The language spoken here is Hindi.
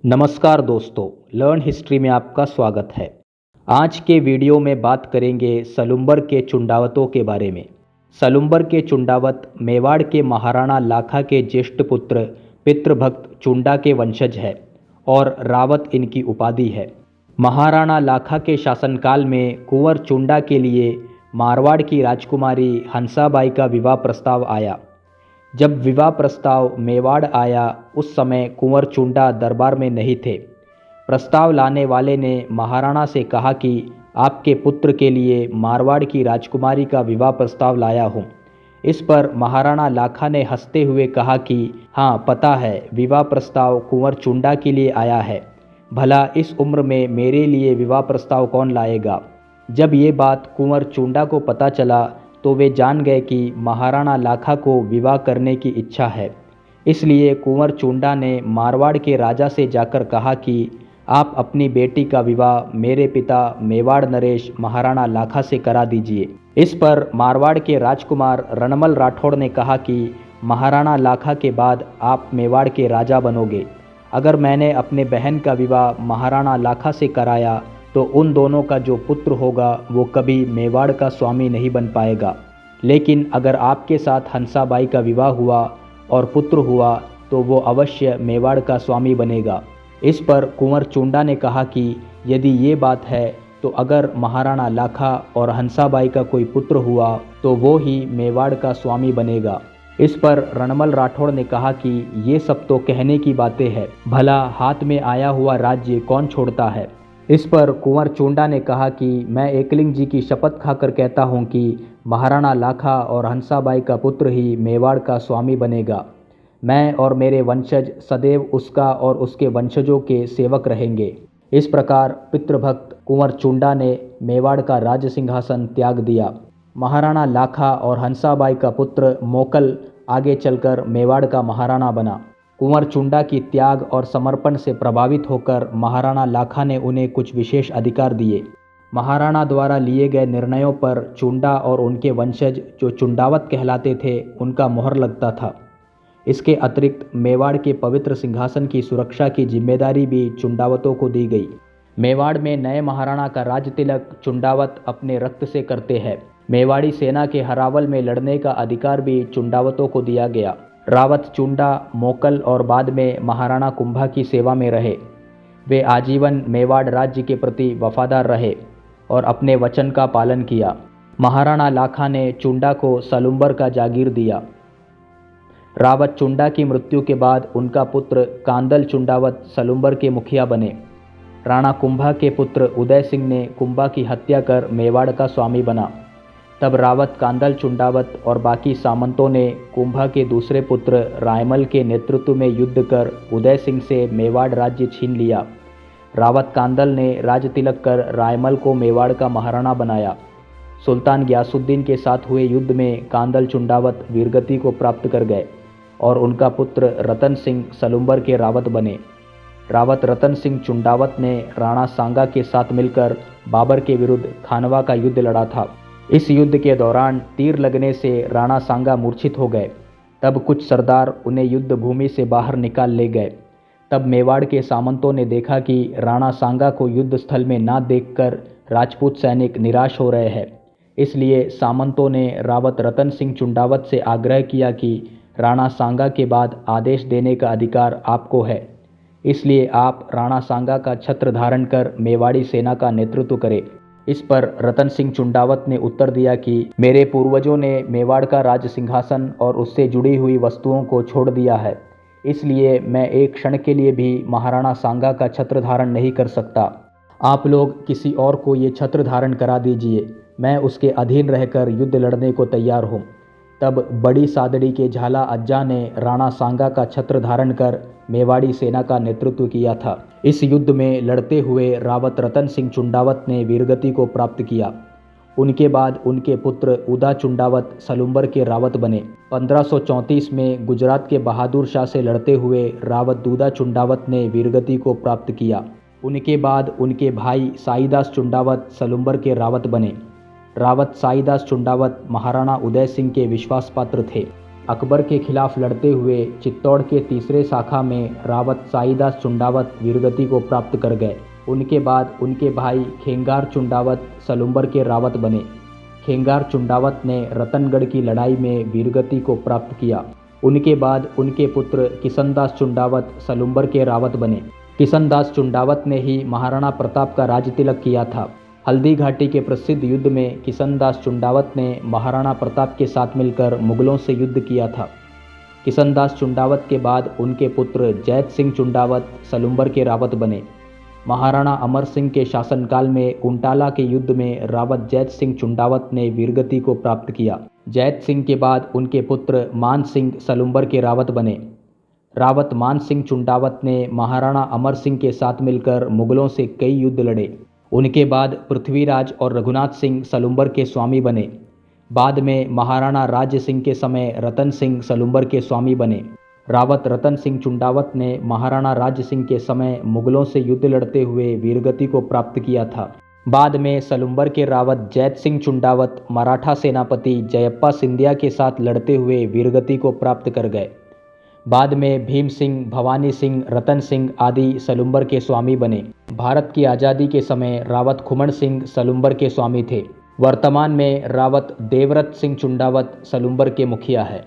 नमस्कार दोस्तों, लर्न हिस्ट्री में आपका स्वागत है। आज के वीडियो में बात करेंगे सलुम्बर के चुंडावतों के बारे में। सलुम्बर के चुंडावत मेवाड़ के महाराणा लाखा के ज्येष्ठ पुत्र पितृभक्त चुंडा के वंशज है और रावत इनकी उपाधि है। महाराणा लाखा के शासनकाल में कुंवर चुंडा के लिए मारवाड़ की राजकुमारी हंसाबाई का विवाह प्रस्ताव आया। जब विवाह प्रस्ताव मेवाड़ आया उस समय कुंवर चुंडा दरबार में नहीं थे। प्रस्ताव लाने वाले ने महाराणा से कहा कि आपके पुत्र के लिए मारवाड़ की राजकुमारी का विवाह प्रस्ताव लाया हूँ। इस पर महाराणा लाखा ने हंसते हुए कहा कि हाँ, पता है, विवाह प्रस्ताव कुंवर चुंडा के लिए आया है। भला इस उम्र में मेरे लिए विवाह प्रस्ताव कौन लाएगा। जब ये बात कुंवर चुंडा को पता चला तो वे जान गए कि महाराणा लाखा को विवाह करने की इच्छा है। इसलिए कुंवर चुंडा ने मारवाड़ के राजा से जाकर कहा कि आप अपनी बेटी का विवाह मेरे पिता मेवाड़ नरेश महाराणा लाखा से करा दीजिए। इस पर मारवाड़ के राजकुमार रणमल राठौड़ ने कहा कि महाराणा लाखा के बाद आप मेवाड़ के राजा बनोगे। अगर मैंने अपने बहन का विवाह महाराणा लाखा से कराया तो उन दोनों का जो पुत्र होगा वो कभी मेवाड़ का स्वामी नहीं बन पाएगा। लेकिन अगर आपके साथ हंसाबाई का विवाह हुआ और पुत्र हुआ तो वो अवश्य मेवाड़ का स्वामी बनेगा। इस पर कुंवर चुंडा ने कहा कि यदि ये बात है तो अगर महाराणा लाखा और हंसाबाई का कोई पुत्र हुआ तो वो ही मेवाड़ का स्वामी बनेगा। इस पर रणमल राठौड़ ने कहा कि ये सब तो कहने की बातें हैं, भला हाथ में आया हुआ राज्य कौन छोड़ता है। इस पर कुंवर चुंडा ने कहा कि मैं एकलिंग जी की शपथ खाकर कहता हूँ कि महाराणा लाखा और हंसाबाई का पुत्र ही मेवाड़ का स्वामी बनेगा। मैं और मेरे वंशज सदैव उसका और उसके वंशजों के सेवक रहेंगे। इस प्रकार पितृभक्त कुंवर चुंडा ने मेवाड़ का राज सिंहासन त्याग दिया। महाराणा लाखा और हंसाबाई का पुत्र मोकल आगे चलकर मेवाड़ का महाराणा बना। कुंवर चुंडा की त्याग और समर्पण से प्रभावित होकर महाराणा लाखा ने उन्हें कुछ विशेष अधिकार दिए। महाराणा द्वारा लिए गए निर्णयों पर चुंडा और उनके वंशज जो चुंडावत कहलाते थे उनका मोहर लगता था। इसके अतिरिक्त मेवाड़ के पवित्र सिंहासन की सुरक्षा की जिम्मेदारी भी चुंडावतों को दी गई। मेवाड़ में नए महाराणा का राज तिलक चुंडावत अपने रक्त से करते हैं। मेवाड़ी सेना के हरावल में लड़ने का अधिकार भी चुंडावतों को दिया गया। रावत चुंडा, मोकल और बाद में महाराणा कुंभा की सेवा में रहे। वे आजीवन मेवाड़ राज्य के प्रति वफादार रहे और अपने वचन का पालन किया। महाराणा लाखा ने चुंडा को सलुम्बर का जागीर दिया। रावत चुंडा की मृत्यु के बाद उनका पुत्र कांदल चुंडावत सलुम्बर के मुखिया बने। राणा कुंभा के पुत्र उदय सिंह ने कुंभा की हत्या कर मेवाड़ का स्वामी बना। तब रावत कांदल चुंडावत और बाकी सामंतों ने कुंभा के दूसरे पुत्र रायमल के नेतृत्व में युद्ध कर उदय सिंह से मेवाड़ राज्य छीन लिया। रावत कांदल ने राज तिलक कर रायमल को मेवाड़ का महाराणा बनाया। सुल्तान ग्यासुद्दीन के साथ हुए युद्ध में कांदल चुंडावत वीरगति को प्राप्त कर गए और उनका पुत्र रतन सिंह सलुम्बर के रावत बने। रावत रतन सिंह चुंडावत ने राणा सांगा के साथ मिलकर बाबर के विरुद्ध खानवा का युद्ध लड़ा था। इस युद्ध के दौरान तीर लगने से राणा सांगा मूर्छित हो गए। तब कुछ सरदार उन्हें युद्ध भूमि से बाहर निकाल ले गए। तब मेवाड़ के सामंतों ने देखा कि राणा सांगा को युद्ध स्थल में ना देखकर राजपूत सैनिक निराश हो रहे हैं। इसलिए सामंतों ने रावत रतन सिंह चुंडावत से आग्रह किया कि राणा सांगा के बाद आदेश देने का अधिकार आपको है, इसलिए आप राणा सांगा का छत्र धारण कर मेवाड़ी सेना का नेतृत्व करें। इस पर रतन सिंह चुंडावत ने उत्तर दिया कि मेरे पूर्वजों ने मेवाड़ का राज सिंहासन और उससे जुड़ी हुई वस्तुओं को छोड़ दिया है, इसलिए मैं एक क्षण के लिए भी महाराणा सांगा का छत्र धारण नहीं कर सकता। आप लोग किसी और को ये छत्र धारण करा दीजिए, मैं उसके अधीन रहकर युद्ध लड़ने को तैयार हूँ। तब बड़ी सादड़ी के झाला अज्जा ने राणा सांगा का छत्र धारण कर मेवाड़ी सेना का नेतृत्व किया था। इस युद्ध में लड़ते हुए रावत रतन सिंह चुंडावत ने वीरगति को प्राप्त किया। उनके बाद उनके पुत्र उदा चुंडावत सलुम्बर के रावत बने। 1534 में गुजरात के बहादुर शाह से लड़ते हुए रावत दूदा चुंडावत ने वीरगति को प्राप्त किया। उनके बाद उनके भाई साईदास चुंडावत सलुम्बर के रावत बने। रावत साईदास चुंडावत महाराणा उदय सिंह के विश्वास पात्र थे। अकबर के खिलाफ लड़ते हुए चित्तौड़ के तीसरे शाखा में रावत साईदास चुंडावत वीरगति को प्राप्त कर गए। उनके बाद उनके भाई खेंगार चुंडावत सलुम्बर के रावत बने। खेंगार चुंडावत ने रतनगढ़ की लड़ाई में वीरगति को प्राप्त किया। उनके बाद उनके पुत्र किशनदास चुंडावत सलुम्बर के रावत बने। किशनदास चुंडावत ने ही महाराणा प्रताप का राजतिलक किया था। हल्दी घाटी के प्रसिद्ध युद्ध में किशनदास चुंडावत ने महाराणा प्रताप के साथ मिलकर मुगलों से युद्ध किया था। किशनदास चुंडावत के बाद उनके पुत्र जैत सिंह चुंडावत सलुम्बर के रावत बने। महाराणा अमर सिंह के शासनकाल में कुंटाला के युद्ध में रावत जैत सिंह चुंडावत ने वीरगति को प्राप्त किया। जैत सिंह के बाद उनके पुत्र मान सिंह सलुम्बर के रावत बने। रावत मान सिंह चुंडावत ने महाराणा अमर सिंह के साथ मिलकर मुगलों से कई युद्ध लड़े। उनके बाद पृथ्वीराज और रघुनाथ सिंह सलुम्बर के स्वामी बने। बाद में महाराणा राज्य सिंह के समय रतन सिंह सलुम्बर के स्वामी बने। रावत रतन सिंह चुंडावत ने महाराणा राज्य सिंह के समय मुगलों से युद्ध लड़ते हुए वीरगति को प्राप्त किया था। बाद में सलुम्बर के रावत जैत सिंह चुंडावत मराठा सेनापति जयप्पा सिंधिया के साथ लड़ते हुए वीरगति को प्राप्त कर गए। बाद में भीम सिंह, भवानी सिंह, रतन सिंह आदि सलुम्बर के स्वामी बने। भारत की आज़ादी के समय रावत खुमण सिंह सलुम्बर के स्वामी थे। वर्तमान में रावत देवरत सिंह चुंडावत सलुम्बर के मुखिया है।